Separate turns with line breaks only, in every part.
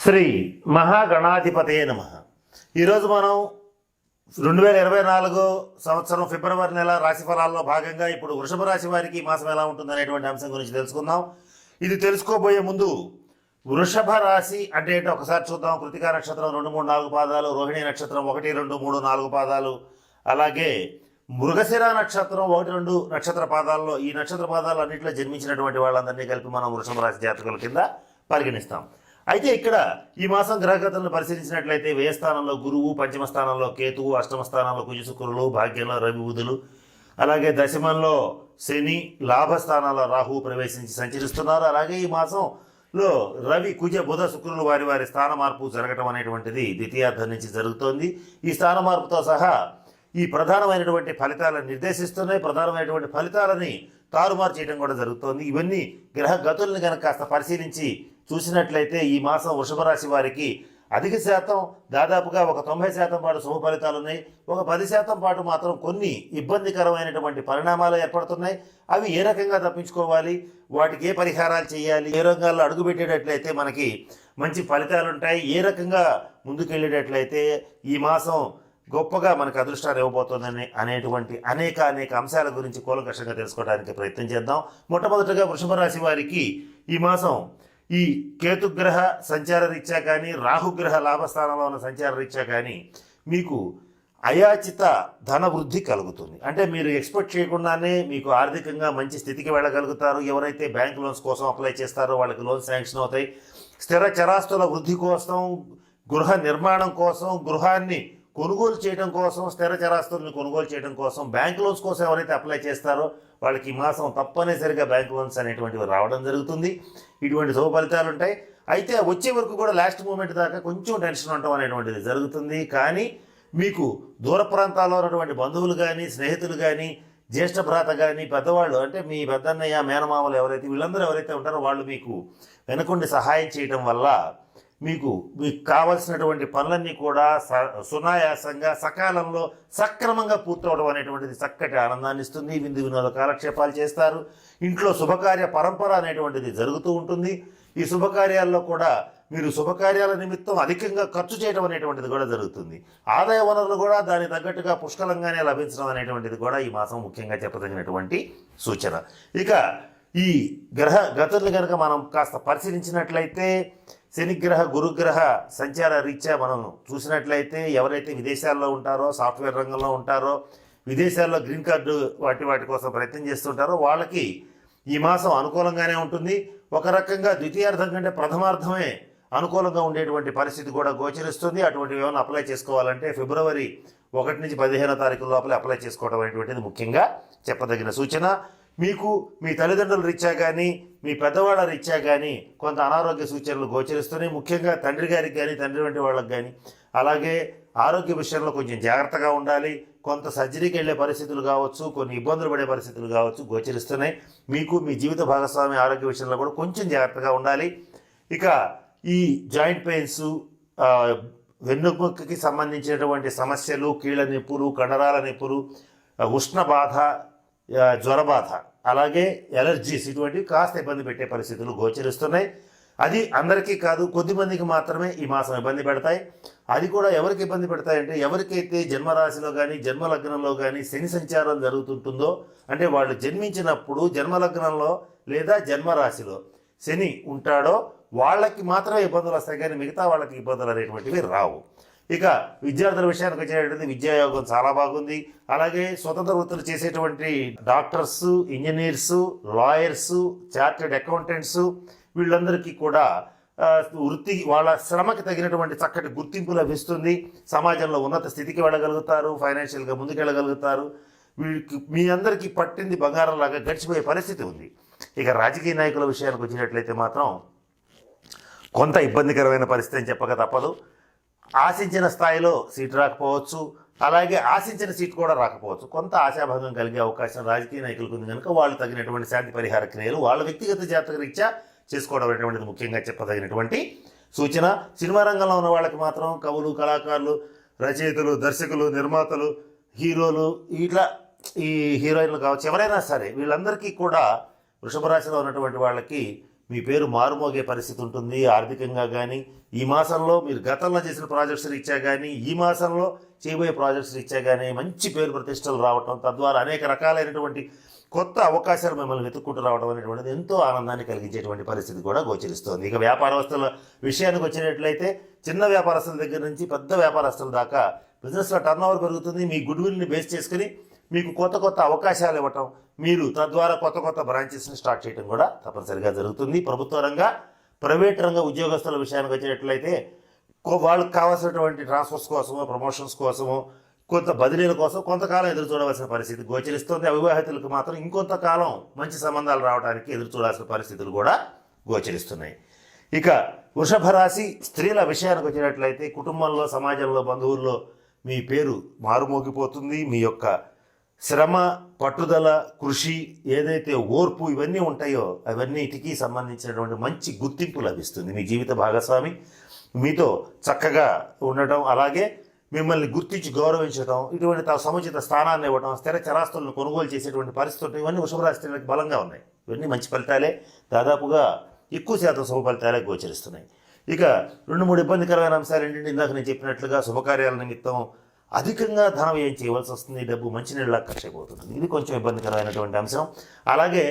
శ్రీ మహాగణాధిపతే నమ. ఈరోజు మనం 2024 సంవత్సరం ఫిబ్రవరి నెల రాశి ఫలాల్లో భాగంగా ఇప్పుడు వృషభ రాశి వారికి ఈ మాసం ఎలా ఉంటుందనేటువంటి అంశం గురించి తెలుసుకుందాం. ఇది తెలుసుకోబోయే ముందు వృషభ రాశి అంటే ఏంటో ఒకసారి చూద్దాం. కృతికా నక్షత్రం 2, 3, 4 పాదాలు, రోహిణి నక్షత్రం 1, 2, 3, 4 పాదాలు, అలాగే మృగశిర నక్షత్రం 1, 2 నక్షత్ర పాదాల్లో ఈ నక్షత్ర పాదాలు అన్నింటిలో జన్మించినటువంటి వాళ్ళందరినీ కలిపి మనం వృషభ రాశి జాతకుల కింద పరిగణిస్తాం. అయితే ఇక్కడ ఈ మాసం గ్రహగతులను పరిశీలించినట్లయితే వ్యయ స్థానంలో గురువు, పంచమ స్థానంలో కేతువు, అష్టమ స్థానంలో కుజ శుక్రులు, భాగ్యంలో రవి బుధులు, అలాగే దశమంలో శని, లాభస్థానాల్లో రాహువు ప్రవేశించి సంచరిస్తున్నారు. అలాగే ఈ మాసంలో రవి, కుజ, బుధ, శుక్రులు వారి వారి స్థాన మార్పు జరగటం అనేటువంటిది ద్వితీయార్థం నుంచి జరుగుతోంది. ఈ స్థాన మార్పుతో సహా ఈ ప్రధానమైనటువంటి ఫలితాలను నిర్దేశిస్తున్నాయి. ప్రధానమైనటువంటి ఫలితాలని తారుమారు చేయడం కూడా జరుగుతోంది. ఇవన్నీ గ్రహ గతుల్ని కనుక కాస్త పరిశీలించి చూసినట్లయితే ఈ మాసం వృషభ రాశి వారికి అధిక శాతం దాదాపుగా ఒక 90% పాటు శుభ ఫలితాలు ఉన్నాయి. ఒక 10% పాటు మాత్రం కొన్ని ఇబ్బందికరమైనటువంటి పరిణామాలు ఏర్పడుతున్నాయి. అవి ఏ రకంగా తప్పించుకోవాలి, వాటికి ఏ పరిహారాలు చేయాలి, ఏ రంగాల్లో అడుగుపెట్టేటట్లయితే మనకి మంచి ఫలితాలు ఉంటాయి, ఏ రకంగా ముందుకెళ్ళేటట్లయితే ఈ మాసం గొప్పగా మనకు అదృష్టాన్ని ఇవ్వబోతుందని అనేటువంటి అనేక అంశాల గురించి కూలంకషంగా తెలుసుకోవడానికి ప్రయత్నం చేద్దాం. మొట్టమొదటిగా వృషభ రాశి వారికి ఈ మాసం ఈ కేతుగ్రహ సంచార రీత్యా కానీ, రాహుగ్రహ లాభస్థానంలో ఉన్న సంచార రీత్యా కానీ మీకు అయాచిత ధన వృద్ధి కలుగుతుంది. అంటే మీరు ఎక్స్పెక్ట్ చేయకుండానే మీకు ఆర్థికంగా మంచి స్థితికి వెళ్ళగలుగుతారు. ఎవరైతే బ్యాంక్ లోన్స్ కోసం అప్లై చేస్తారో వాళ్ళకి లోన్స్ శాంక్షన్ అవుతాయి. స్థిర చరాస్తుల వృద్ధి కోసం, గృహ నిర్మాణం కోసం, గృహాన్ని కొనుగోలు చేయడం కోసం, స్థిర చరాస్తులను కొనుగోలు చేయడం కోసం బ్యాంక్ లోన్స్ కోసం ఎవరైతే అప్లై చేస్తారో వాళ్ళకి ఈ మాసం తప్పనిసరిగా బ్యాంక్ లోన్స్ అనేటువంటివి రావడం జరుగుతుంది. ఇటువంటి శుభ ఫలితాలు ఉంటాయి. అయితే వచ్చే వరకు కూడా లాస్ట్ మూమెంట్ దాకా కొంచెం టెన్షన్ ఉండటం అనేటువంటిది జరుగుతుంది. కానీ మీకు దూర ప్రాంతాల్లో ఉన్నటువంటి బంధువులు కానీ, స్నేహితులు కానీ, జ్యేష్ఠ భ్రాత కానీ, పెద్దవాళ్ళు అంటే మీ పెద్దన్నయ్య, మేనమామలు ఎవరైతే వీళ్ళందరూ ఎవరైతే ఉంటారో వాళ్ళు మీకు వెనకుండి సహాయం చేయడం వల్ల మీకు కావలసినటువంటి పనులన్నీ కూడా సునాయాసంగా సకాలంలో సక్రమంగా పూర్తవడం అనేటువంటిది చక్కటి ఆనందాన్ని ఇస్తుంది. విందు వినోద కాలక్షేపాలు చేస్తారు. ఇంట్లో శుభకార్య పరంపర అనేటువంటిది జరుగుతూ ఉంటుంది. ఈ శుభకార్యాల్లో కూడా మీరు శుభకార్యాల నిమిత్తం అధికంగా ఖర్చు చేయడం అనేటువంటిది కూడా జరుగుతుంది. ఆదాయ వనరులు కూడా దానికి తగ్గట్టుగా పుష్కలంగానే లభించడం అనేటువంటిది కూడా ఈ మాసం ముఖ్యంగా చెప్పదగినటువంటి సూచన. ఇక ఈ గ్రహ గతుల్ని కనుక మనం కాస్త పరిశీలించినట్లయితే శనిగ్రహ, గురుగ్రహ సంచార రీత్యా మనం చూసినట్లయితే ఎవరైతే విదేశాల్లో ఉంటారో, సాఫ్ట్వేర్ రంగంలో ఉంటారో, విదేశాల్లో గ్రీన్ కార్డు వాటి కోసం ప్రయత్నం చేస్తుంటారో వాళ్ళకి ఈ మాసం అనుకూలంగానే ఉంటుంది. ఒక రకంగా ద్వితీయార్థం కంటే ప్రథమార్థమే అనుకూలంగా ఉండేటువంటి పరిస్థితి కూడా గోచరిస్తుంది. అటువంటివి ఏమైనా అప్లై చేసుకోవాలంటే ఫిబ్రవరి 1 నుంచి 15వ తారీఖు లోపల అప్లై చేసుకోవడం అనేటువంటిది ముఖ్యంగా చెప్పదగిన సూచన. మీకు మీ తల్లిదండ్రుల రీత్యా కానీ, మీ పెద్దవాళ్ళ రీత్యా కానీ కొంత అనారోగ్య సూచనలు గోచరిస్తున్నాయి. ముఖ్యంగా తండ్రి గారికి కానీ, తండ్రి వంటి వాళ్ళకి కానీ. అలాగే ఆరోగ్య విషయంలో కొంచెం జాగ్రత్తగా ఉండాలి. కొంత సర్జరీకి వెళ్ళే పరిస్థితులు కావచ్చు, కొన్ని ఇబ్బందులు పడే పరిస్థితులు కావచ్చు గోచరిస్తున్నాయి. మీకు మీ జీవిత భాగస్వామి ఆరోగ్య విషయంలో కూడా కొంచెం జాగ్రత్తగా ఉండాలి. ఇక ఈ జాయింట్ పెయిన్స్, వెన్నుముక్కకి సంబంధించినటువంటి సమస్యలు, కీళ్ళ నొప్పులు, కండరాల నొప్పులు, ఉష్ణ బాధ, జ్వరబాధ, అలాగే ఎలర్జీస్ ఇటువంటివి కాస్త ఇబ్బంది పెట్టే పరిస్థితులు గోచరిస్తున్నాయి. అది అందరికీ కాదు, కొద్దిమందికి మాత్రమే ఈ మాసం ఇబ్బంది పెడతాయి. అది కూడా ఎవరికి ఇబ్బంది పెడతాయంటే ఎవరికైతే జన్మరాశిలో కానీ, జన్మలగ్నంలో కానీ శని సంచారం జరుగుతుంటుందో, అంటే వాళ్ళు జన్మించినప్పుడు జన్మలగ్నంలో లేదా జన్మరాశిలో శని ఉంటాడో వాళ్ళకి మాత్రమే ఇబ్బందులు వస్తాయి. కానీ మిగతా వాళ్ళకి ఇబ్బందులు అనేటువంటివి రావు. ఇక విద్యార్థుల విషయానికి వచ్చేటటువంటి విద్యాయోగం చాలా బాగుంది. అలాగే స్వతంత్ర వృత్తులు చేసేటువంటి doctors, engineers, lawyers, chartered accountants వీళ్ళందరికీ కూడా వృత్తి వాళ్ళ శ్రమకి తగినటువంటి చక్కటి గుర్తింపు లభిస్తుంది. సమాజంలో ఉన్నత స్థితికి వెళ్ళగలుగుతారు, ఫైనాన్షియల్గా ముందుకెళ్ళగలుగుతారు. వీళ్ళకి మీ అందరికీ పట్టింది బంగారంలాగా గడిచిపోయే పరిస్థితి ఉంది. ఇక రాజకీయ నాయకుల విషయానికి వచ్చినట్లయితే మాత్రం కొంత ఇబ్బందికరమైన పరిస్థితి అని చెప్పక తప్పదు. ఆశించిన స్థాయిలో సీటు రాకపోవచ్చు, అలాగే ఆశించిన సీటు కూడా రాకపోవచ్చు. కొంత ఆశాభంగం కలిగే అవకాశం రాజకీయ నాయకులకు ఉంది కనుక వాళ్ళు తగినటువంటి శాంతి పరిహార క్రియలు వాళ్ళ వ్యక్తిగత జాతక రీత్యా చేసుకోవడం అనేటువంటిది ముఖ్యంగా చెప్పదగినటువంటి సూచన. సినిమా రంగంలో ఉన్న వాళ్ళకి మాత్రం కవులు, కళాకారులు, రచయితలు, దర్శకులు, నిర్మాతలు, హీరోలు, ఇట్లా ఈ హీరోయిన్లు కావచ్చు ఎవరైనా సరే వీళ్ళందరికీ కూడా వృషభ రాశిలో ఉన్నటువంటి వాళ్ళకి మీ పేరు మారుమోగే పరిస్థితి ఉంటుంది. ఆర్థికంగా కానీ ఈ మాసంలో మీరు గతంలో చేసిన ప్రాజెక్ట్స్ రీత్యా కానీ ఈ మాసంలో చేయబోయే ప్రాజెక్ట్స్ రీత్యా కానీ మంచి పేరు ప్రతిష్టలు రావటం, తద్వారా అనేక రకాలైనటువంటి కొత్త అవకాశాలు మిమ్మల్ని వెతుక్కుంటూ రావడం అనేటువంటిది ఎంతో ఆనందాన్ని కలిగించేటువంటి పరిస్థితి కూడా గోచరిస్తోంది. ఇక వ్యాపారస్తుల విషయానికి వచ్చినట్లయితే చిన్న వ్యాపారస్తుల దగ్గర నుంచి పెద్ద వ్యాపారస్తుల దాకా బిజినెస్లో టర్నోవర్ పెరుగుతుంది. మీ గుడ్ విల్ని బేస్ చేసుకుని మీకు కొత్త కొత్త అవకాశాలు ఇవ్వటం, మీరు తద్వారా కొత్త కొత్త బ్రాంచెస్ని స్టార్ట్ చేయడం కూడా తప్పనిసరిగా జరుగుతుంది. ప్రభుత్వ రంగ ప్రైవేట్ రంగ ఉద్యోగస్తుల విషయానికి వచ్చినట్లయితే వాళ్ళకి కావాల్సినటువంటి ట్రాన్స్ఫర్స్ కోసమో ప్రమోషన్స్ కోసమో కొంత బదిలీల కోసం కొంతకాలం ఎదురు చూడవలసిన పరిస్థితి గోచరిస్తుంది. అవివాహితులకు మాత్రం ఇంకొంతకాలం మంచి సంబంధాలు రావడానికి ఎదురు చూడాల్సిన పరిస్థితులు కూడా గోచరిస్తున్నాయి. ఇక వృషభ రాశి స్త్రీల విషయానికి వచ్చినట్లయితే కుటుంబంలో, సమాజంలో, బంధువుల్లో మీ పేరు మారుమోగిపోతుంది. మీ యొక్క శ్రమ, పట్టుదల, కృషి, ఏదైతే ఓర్పు ఇవన్నీ ఉంటాయో అవన్నిటికీ సంబంధించినటువంటి మంచి గుర్తింపు లభిస్తుంది. మీ జీవిత భాగస్వామి మీతో చక్కగా ఉండటం, అలాగే మిమ్మల్ని గుర్తించి గౌరవించడం, ఇటువంటి సముచిత స్థానాన్ని ఇవ్వడం, స్థిర చరాస్తులను కొనుగోలు చేసేటువంటి పరిస్థితులు ఇవన్నీ వృషభరాశి స్త్రీలకు బలంగా ఉన్నాయి. ఇవన్నీ మంచి ఫలితాలే, దాదాపుగా ఎక్కువ శాతం శుభ ఫలితాలే గోచరిస్తున్నాయి. ఇక 2-3 ఇబ్బందికరమైన అంశాలు ఏంటంటే ఇందాక నేను చెప్పినట్లుగా శుభకార్యాల నిమిత్తం అధికంగా ధన వ్యయం చేయవలసి వస్తుంది. డబ్బు మంచినీళ్ళ ఖర్చు అయిపోతుంది. ఇది కొంచెం ఇబ్బందికరమైనటువంటి అంశం. అలాగే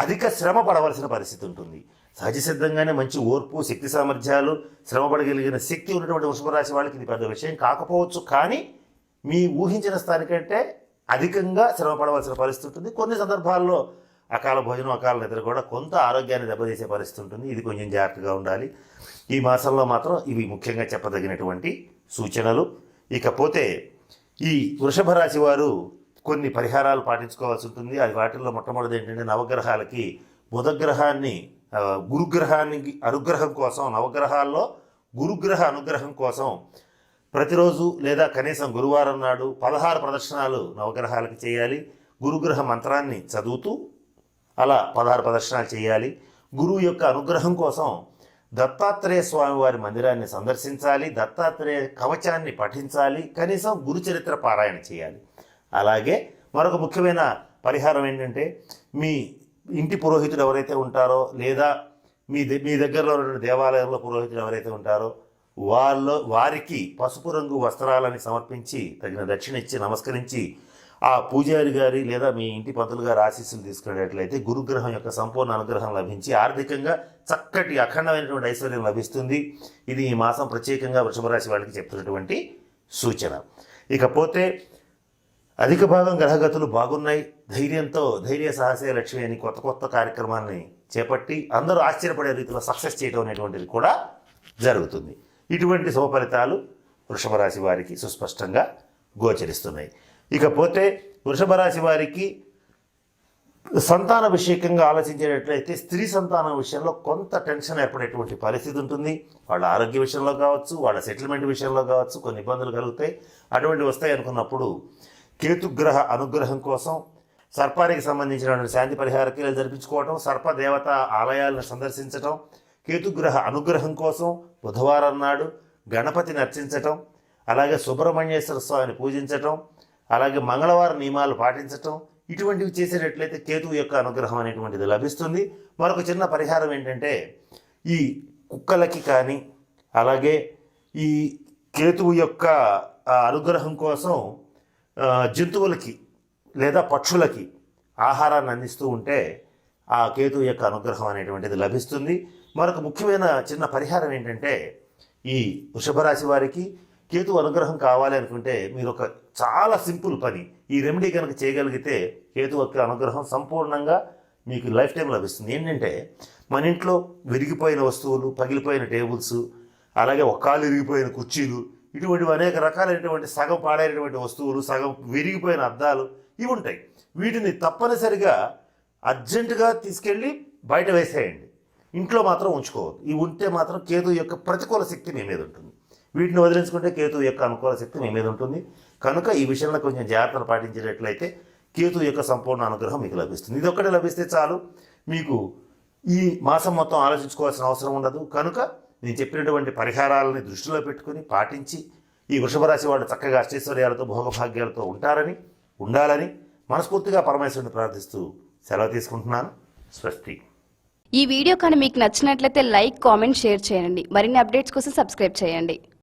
అధిక శ్రమ పడవలసిన పరిస్థితి ఉంటుంది. సహజ సిద్ధంగానే మంచి ఓర్పు, శక్తి సామర్థ్యాలు, శ్రమపడగలిగిన శక్తి ఉన్నటువంటి వృషభ రాశి వాళ్ళకి ఇది పెద్ద విషయం కాకపోవచ్చు, కానీ మీ ఊహించిన స్థానికంటే అధికంగా శ్రమ పడవలసిన పరిస్థితి ఉంటుంది. కొన్ని సందర్భాల్లో అకాల భోజనం, అకాల నిద్ర కూడా కొంత ఆరోగ్యాన్ని దెబ్బతీసే పరిస్థితి ఉంటుంది. ఇది కొంచెం జాగ్రత్తగా ఉండాలి. ఈ మాసంలో మాత్రం ఇవి ముఖ్యంగా చెప్పదగినటువంటి సూచనలు. ఇకపోతే ఈ వృషభ రాశి వారు కొన్ని పరిహారాలు పాటించుకోవాల్సి ఉంటుంది. అది వాటిల్లో మొట్టమొదటి ఏంటంటే నవగ్రహాలకి బుధగ్రహాన్ని, గురుగ్రహానికి అనుగ్రహం కోసం, నవగ్రహాల్లో గురుగ్రహ అనుగ్రహం కోసం ప్రతిరోజు లేదా కనీసం గురువారం నాడు 16 ప్రదర్శనాలు నవగ్రహాలకు చేయాలి. గురుగ్రహ మంత్రాన్ని చదువుతూ అలా 16 ప్రదర్శనాలు చేయాలి. గురువు యొక్క అనుగ్రహం కోసం దత్తాత్రేయ స్వామి వారి మందిరాన్ని సందర్శించాలి. దత్తాత్రేయ కవచాన్ని పఠించాలి. కనీసం గురు చరిత్ర పారాయణ చేయాలి. అలాగే మరొక ముఖ్యమైన పరిహారం ఏంటంటే మీ ఇంటి పురోహితుడు ఎవరైతే ఉంటారో లేదా మీ దగ్గరలో ఉన్న దేవాలయంలో పురోహితుడు ఎవరైతే ఉంటారో వారికి పసుపు రంగు వస్త్రాలని సమర్పించి తగిన దక్షిణ ఇచ్చి నమస్కరించి ఆ పూజారి గారి లేదా మీ ఇంటి పంతులు గారి ఆశీస్సులు తీసుకునేటట్లయితే గురుగ్రహం యొక్క సంపూర్ణ అనుగ్రహం లభించి ఆర్థికంగా చక్కటి అఖండమైనటువంటి ఐశ్వర్యం లభిస్తుంది. ఇది ఈ మాసం ప్రత్యేకంగా వృషభ రాశి వాళ్ళకి చెప్తున్నటువంటి సూచన. ఇకపోతే అధిక భాగం గ్రహగతులు బాగున్నాయి. ధైర్య సాహసే లక్ష్మి అని కొత్త కొత్త కార్యక్రమాన్ని చేపట్టి అందరూ ఆశ్చర్యపడే రీతిలో సక్సెస్ చేయడం అనేటువంటిది కూడా జరుగుతుంది. ఇటువంటి శుభ ఫలితాలు వృషభ రాశి వారికి సుస్పష్టంగా గోచరిస్తున్నాయి. ఇకపోతే వృషభ రాశి వారికి సంతాన విషయకంగా ఆలోచించేటట్లయితే స్త్రీ సంతానం విషయంలో కొంత టెన్షన్ ఏర్పడేటువంటి పరిస్థితి ఉంటుంది. వాళ్ళ ఆరోగ్య విషయంలో కావచ్చు, వాళ్ళ సెటిల్మెంట్ విషయంలో కావచ్చు కొన్ని ఇబ్బందులు కలుగుతాయి. అటువంటి వస్తాయి అనుకున్నప్పుడు కేతుగ్రహ అనుగ్రహం కోసం సర్పానికి సంబంధించినటువంటి శాంతి పరిహార క్రియలు జరిపించుకోవటం, సర్పదేవత ఆలయాలను సందర్శించటం, కేతుగ్రహ అనుగ్రహం కోసం బుధవారం నాడు గణపతిని అర్చించటం, అలాగే సుబ్రహ్మణ్యేశ్వర స్వామిని పూజించటం, అలాగే మంగళవారం నియమాలు పాటించటం, ఇటువంటివి చేసేటట్లయితే కేతువు యొక్క అనుగ్రహం అనేటువంటిది లభిస్తుంది. మరొక చిన్న పరిహారం ఏంటంటే ఈ కుక్కలకి కానీ అలాగే ఈ కేతువు యొక్క అనుగ్రహం కోసం జంతువులకి లేదా పక్షులకి ఆహారాన్ని అందిస్తూ ఉంటే ఆ కేతువు యొక్క అనుగ్రహం అనేటువంటిది లభిస్తుంది. మరొక ముఖ్యమైన చిన్న పరిహారం ఏంటంటే ఈ వృషభ రాశి వారికి కేతు అనుగ్రహం కావాలి అనుకుంటే మీరు ఒక చాలా సింపుల్ పని, ఈ రెమెడీ కనుక చేయగలిగితే కేతు యొక్క అనుగ్రహం సంపూర్ణంగా మీకు లైఫ్ టైం లభిస్తుంది. ఏంటంటే మన ఇంట్లో విరిగిపోయిన వస్తువులు, పగిలిపోయిన టేబుల్స్, అలాగే ఒక్కాలు విరిగిపోయిన కుర్చీలు, ఇటువంటివి అనేక రకాలైనటువంటి సగం పాడైనటువంటి వస్తువులు, సగం విరిగిపోయిన అద్దాలు ఇవి ఉంటాయి. వీటిని తప్పనిసరిగా అర్జెంటుగా తీసుకెళ్ళి బయట వేసేయండి. ఇంట్లో మాత్రం ఉంచుకోవద్దు. ఇవి ఉంటే మాత్రం కేతు యొక్క ప్రతికూల శక్తి మీ మీద ఉంటుంది. వీటిని వదిలించుకుంటే కేతు యొక్క అనుకూల శక్తి మీ మీద ఉంటుంది. కనుక ఈ విషయంలో కొంచెం జాగ్రత్తలు పాటించేటట్లయితే కేతు యొక్క సంపూర్ణ అనుగ్రహం మీకు లభిస్తుంది. ఇది ఒక్కటే లభిస్తే చాలు, మీకు ఈ మాసం మొత్తం ఆలోచించుకోవాల్సిన అవసరం ఉండదు. కనుక నేను చెప్పినటువంటి పరిహారాలని దృష్టిలో పెట్టుకుని పాటించి ఈ వృషభ రాశి వాళ్ళు చక్కగా అష్టైశ్వర్యాలతో భోగభాగ్యాలతో ఉండాలని మనస్ఫూర్తిగా పరమేశ్వరుని ప్రార్థిస్తూ సెలవు తీసుకుంటున్నాను. స్వస్తి.
ఈ వీడియో కానీ మీకు నచ్చినట్లయితే లైక్, కామెంట్, షేర్ చేయండి. మరిన్ని అప్డేట్స్ కోసం సబ్స్క్రైబ్ చేయండి.